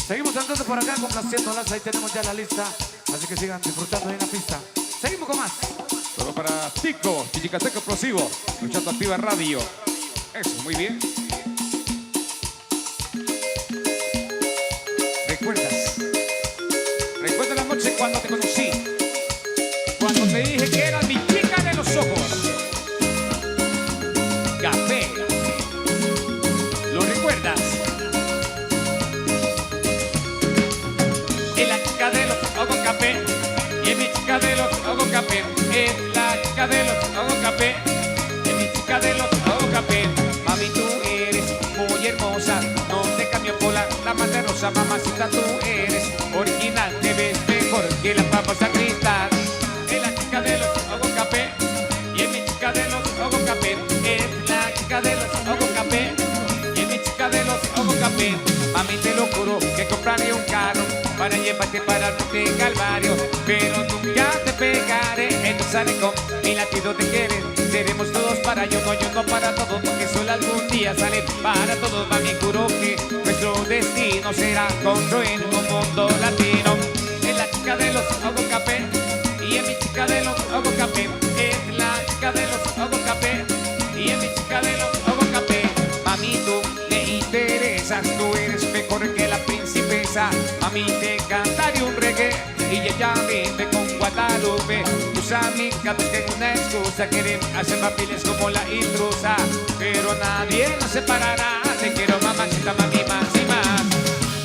Seguimos andando por acá complaciéndolas. Ahí tenemos ya la lista. Así que sigan disfrutando ahí en la pista. Seguimos con más. Todo para Tico, Chichicateco Explosivo, escuchando Activa Radio. Eso, muy bien. ¿Recuerdas la noche cuando te conocí? Cuando te dije que eras mi chica de los ojos. Café. ¿Lo recuerdas? Es la chica de los ojos café. Y es mi chica de los ojos café. Es la chica de los ojos café. Es mi chica de los ojos café. Mami, tú eres muy hermosa. No te cambio por la más de rosa. Mamacita, tú eres original. Te ves mejor que las papas a cristal. Es la chica de los ojos café. Y es mi chica de los ojos café. Es la chica de los ojos café. Y es mi chica de los ojos café. Mami, te lo juro que compraré un carro para llevarte para el Monte Calvario, pero nunca te pegaré en tu con mi latido te quieren. Seremos todos para yo no para todos, porque solo algún día salen para todos. Mami, juro que nuestro destino será construir un mundo latino. Es la chica de los ojos café y es mi chica de los ojos café. Es la chica de los ojos café y es mi chica de los ojos café. Mami, tú te interesas, tú eres mejor que la princesa. Mami, te cantaré un reggae y ella vive con Guadalupe. Tus amigas busquen una excusa, quieren hacer papeles como la intrusa, pero nadie nos separará. Te quiero, mamacita, mami, más y más.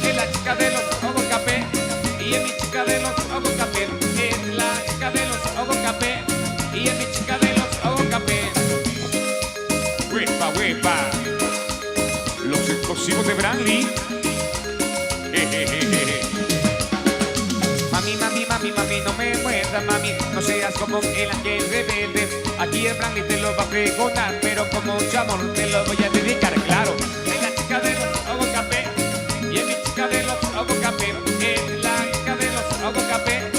Es la chica de los ojos café y es mi chica de los ojos café. Es la chica de los ojos café y es mi chica de los ojos café. Huepa, huepa. Los explosivos de Branly. Mami, no me muerdas, mami, no seas como el ángel rebelde. Aquí el Brandy te lo va a pregonar, pero con mucho amor te lo voy a dedicar, claro. Es la chica de los ojos café y es mi chica de los ojos café. Es la chica de los ojos café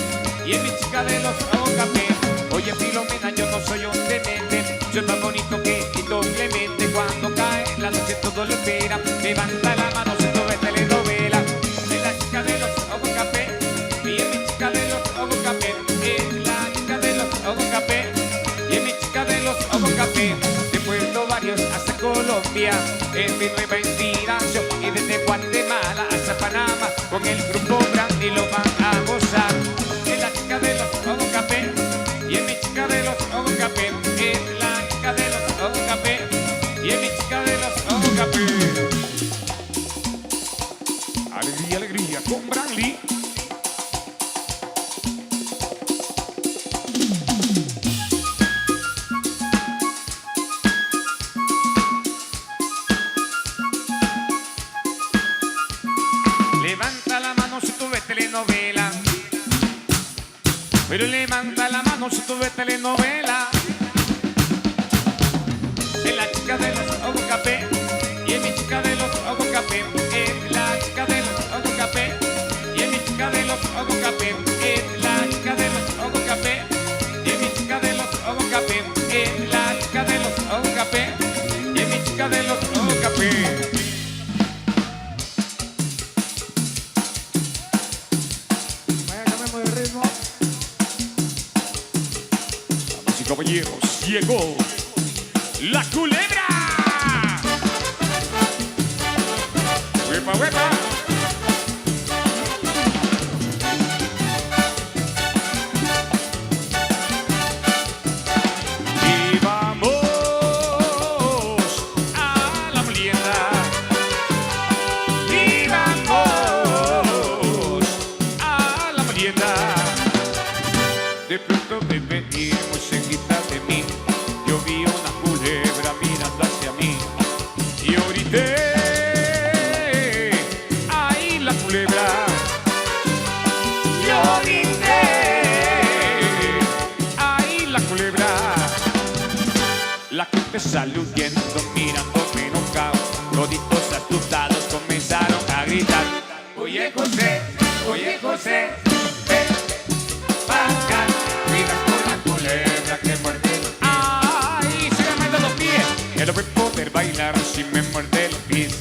y es mi chica de los ojos café. Oye, Filomena, yo no soy un demente, soy más bonito que Tito Clemente. Cuando cae la noche todo lo espera, levanta la mano, se sube telenovela. Es la chica de los ojos café y es mi chica de los ojos café. Es la chica de los ojos café y es mi chica de los ojos café. De Puerto Barrios hasta Colombia, es mi nueva inspiración. Y desde Guatemala hasta Panamá, con el grupo Brandy lo van a gozar. Es la chica de los ojos café y es mi chica de los ojos café. Es la chica de los ojos café y es mi chica de los ojos café. Alegría, alegría con Brandy. Levanta la mano si tú ves telenovela. Pero levanta la mano si tú ves telenovela. Es la chica de los ojos café y es mi chica de los ojos café. Es la chica de los ojos café y es mi chica de los ojos café. Es la chica de los ojos café y es mi chica de los ojos café. Es la chica de los ojos café y es mi chica de los ojos café. Caballeros, llegó la culebra. ¡Huepa, huepa! Y vamos a la molienda. Y vamos a la molienda. De pronto me venimos cerquita de mí. Yo vi una culebra mirando hacia mí. Y yo grité, ¡ay, la culebra! Yo grité, ¡ay, la culebra! La gente salió huyendo, mirándome enojado. Toditos asustados comenzaron a gritar. Oye, José, ven pa' acá. Mira por la culebra que muerde los pies. ¡Ay! Se me muerde los pies. Ya lo voy a poder bailar si me muerde los pies.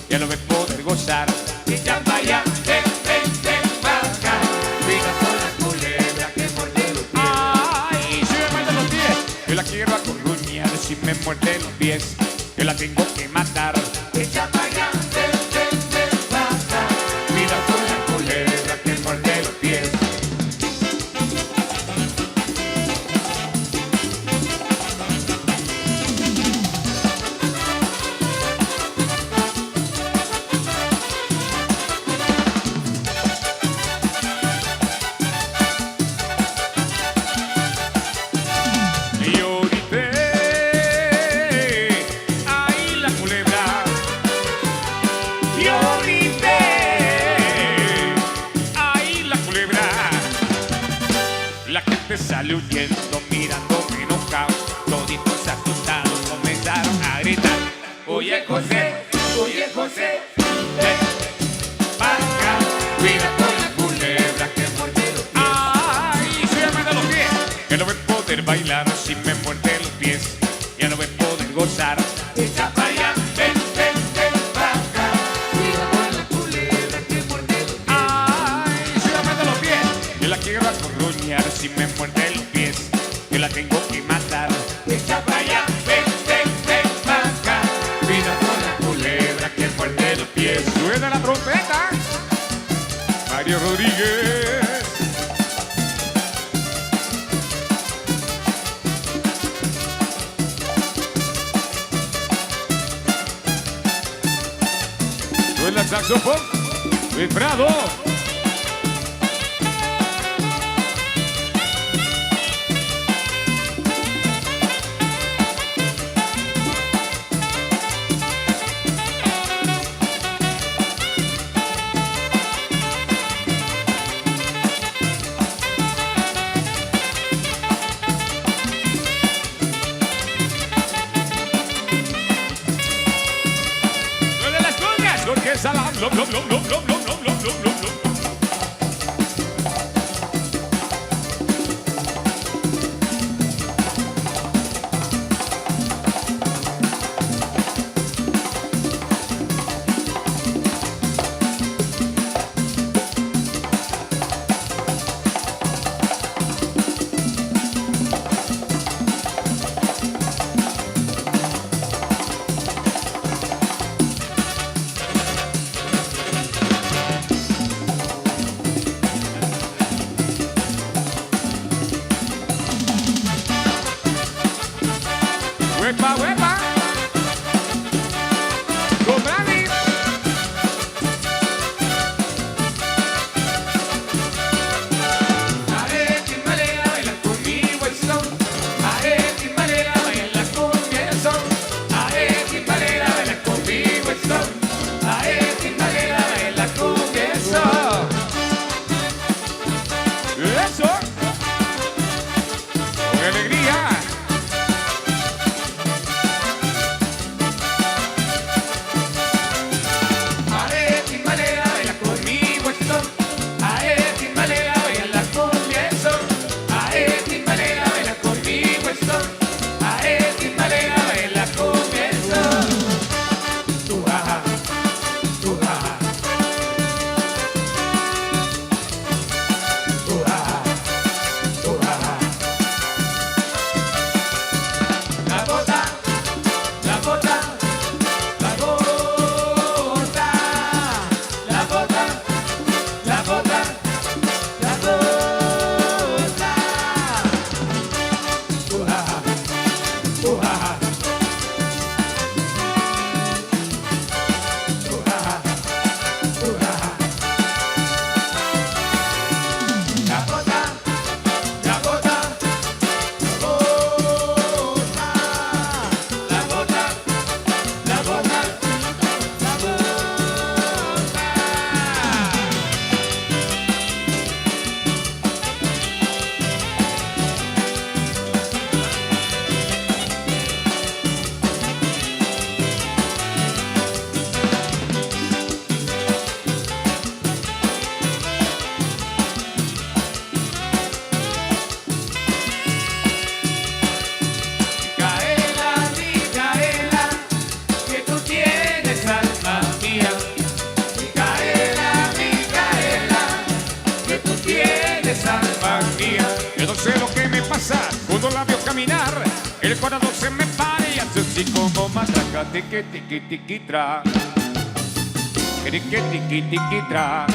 Ya lo voy a poder gozar. Y ya vaya. muerde los pies, que la tengo que matar. Echa pa' allá, ven pa' acá. Cuidado con la culebra que muerde los pies. Y yo grité, ¡ay, la culebra! Yo grité, ¡ay, la culebra! La gente sale huyendo, mirándome enojado. Toditos asustados comenzaron a gritar. Oye, José, ven para acá. Cuida con la culebra que muerde los pies. ¡Ay, se llama de los pies! Que no voy a poder bailar si me muerde los pies. Ya no voy a poder gozar. Echa pa' allá, ven pa' acá. Cuida con la culebra que muerde los pies. ¡Ay, se llama de los pies! Yo la quiero acorruñar si me muerde los pies. Yo la tengo que matar. Echa pa' allá, ven pa' acá. Cuida con la culebra que muerde los pies. Suena la trompeta. Mario Rodríguez. Suena el saxofón. Luis Prado. Suena las cuñas. Orquesta la blom, blom, blom, blom, blom, blom, blom, blom, blom, blom. ¡Huepa, huepa! ¡Con Dani! Ae, timbalera, baila conmigo el son. Ae, timbalera, baila conmigo el son. Ae, timbalera, baila conmigo el son. Ae, timbalera, baila conmigo el son. ¡Eso! ¡Con alegría! Ae, timbalera, baila conmigo el son. Ae, timbalera, baila conmigo el son. Ae, timbalera, baila conmigo el son. Ae, timbalera, baila conmigo el son. Tu jaja, tu jaja. Tu jaja, tu jaja. La bota, la bota, la bota, la bota, la bota, la bota. Ujaja, ujaja. Ujaja, ujaja. La bota, la bota, la bota, la bota, la bota, la bota. Micaela, Micaela, que tú tienes alma mía. Micaela, Micaela, que tú tienes alma mía. Yo no sé lo que me pasa cuando la veo caminar. El corazón se me para y hace así como matraca, tiqui, tiqui, tiqui, tra. Tiqui, tiqui, tiqui, tra.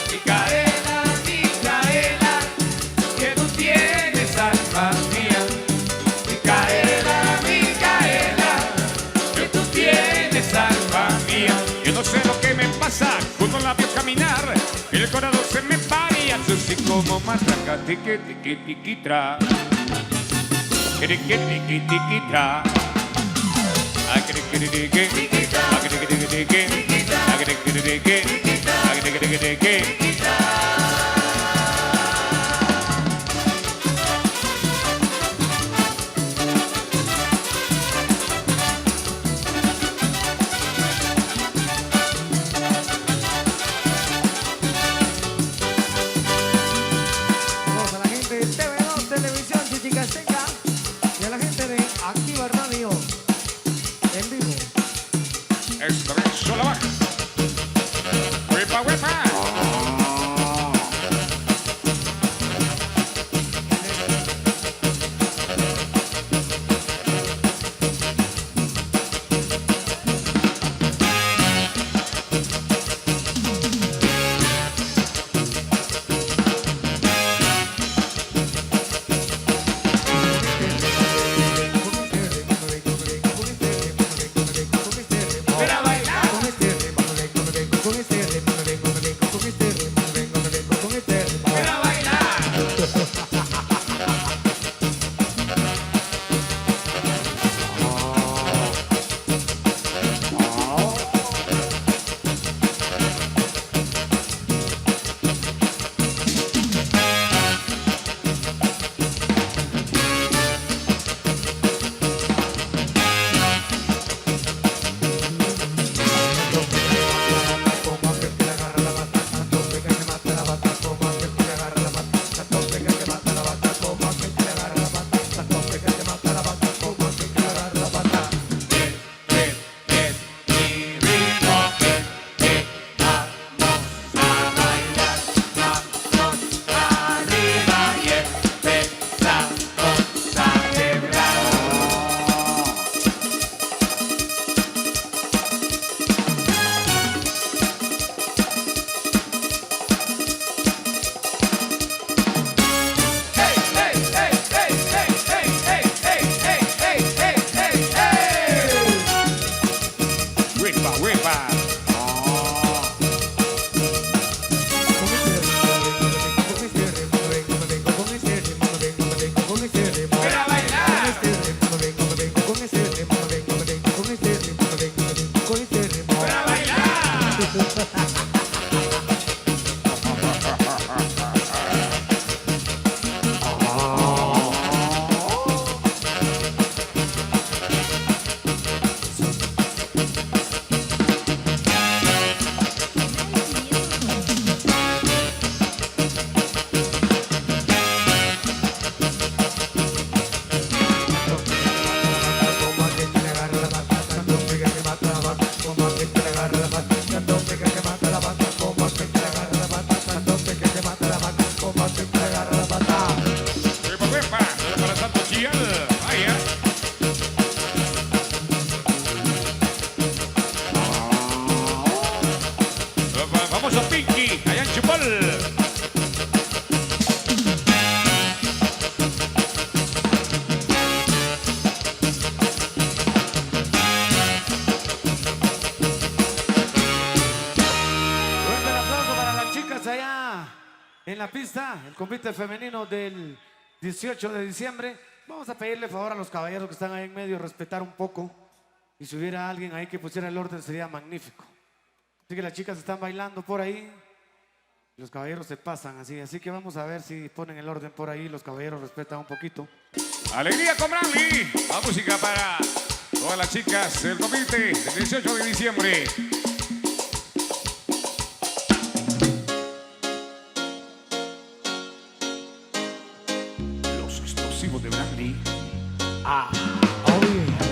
Micaela, Micaela, que tú tienes alma mía. Micaela, Micaela, que tú tienes alma mía. Yo no sé lo que me pasa cuando la veo caminar. El corazón se me para y hace así como matraca, tiqui, tiqui, tiqui, tra. Tiqui, tiqui, tiqui, tra. Saludos a la gente de TV2 Televisión Chichicastenca y a la gente de Activa Radio en vivo. Estrecho la baja. ¡Huepa, huepa! Ven a bailar. Ven a bailar. Mi ritmo, vamos a bailar. Vamos arriba y empezamos a celebrar. Hey, hey, hey, hey, hey, hey, hey, hey, hey, hey, hey, hey, hey. ¡Huepa, huepa! Ven a bailar. Ven a bailar. ¡Huepa, huepa! Para Santo Chial. ¡Vaya! Vamos a Pinky, allá en Chupal. Fuerte el aplauso para las chicas allá en la pista, el convite femenino del 18 de diciembre. Vamos a pedirle favor a los caballeros que están ahí en medio, respetar un poco. Y si hubiera alguien ahí que pusiera el orden sería magnífico. Así que las chicas están bailando por ahí. Los caballeros se pasan así que vamos a ver si ponen el orden por ahí. Los caballeros respetan un poquito. Alegría con Brandy. La música para todas las chicas del convite del 18 de diciembre. Los explosivos de Brandy. Ah, oh yeah.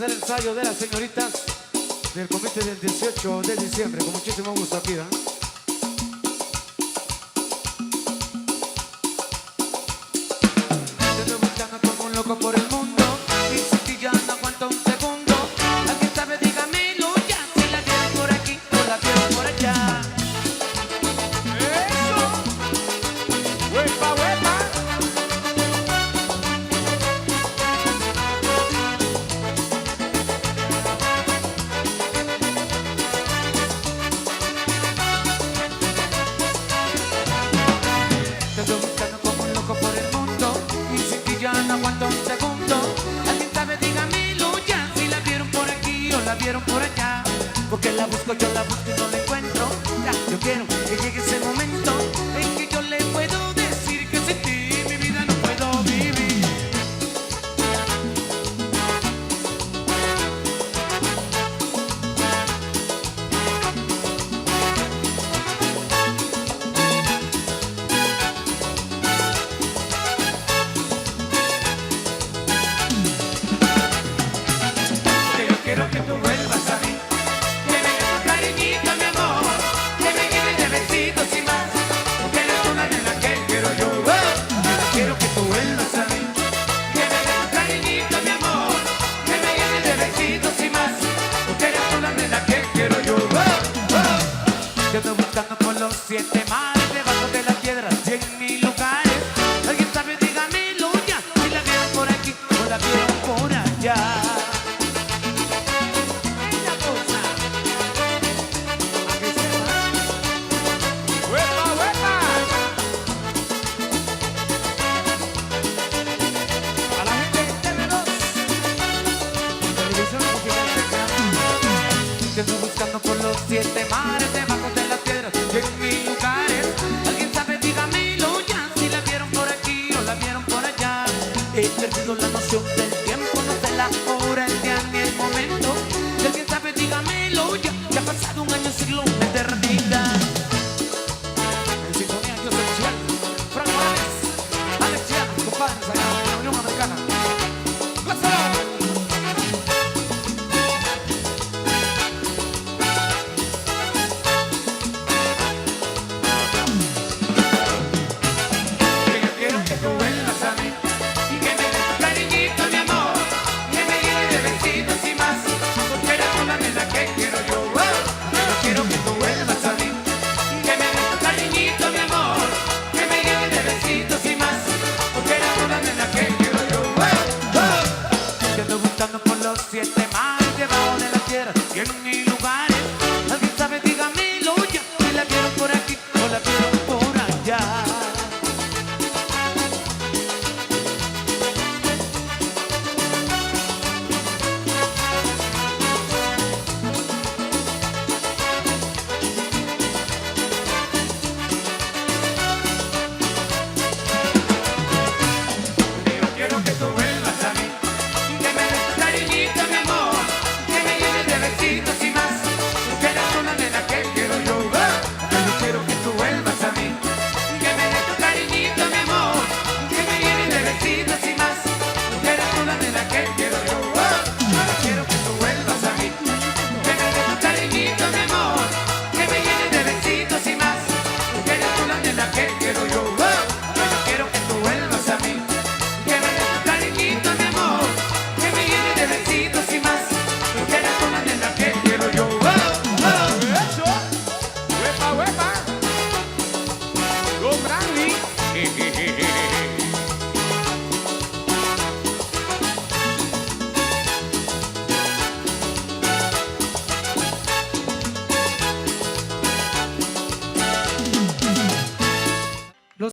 El ensayo de las señoritas del convite del 18 de diciembre. Con muchísimo gusto aquí, ¿eh? Te estoy buscando como un loco por el mundo y sin ti ya no aguanto un segundo. Alguien sabe, dígamelo ya, si la vieron por aquí o la vieron por allá. ¡Eso! ¡Huepa, huepa! Te estoy buscando como un loco por el mundo y sin ti ya no aguanto un segundo. Alguien sabe, dígamelo ya, si la vieron por aquí o la vieron por allá. Porque la busco, yo la busco y no la encuentro. Ya, yo quiero que llegue ese momento en que yo le puedo decir que 7 mares de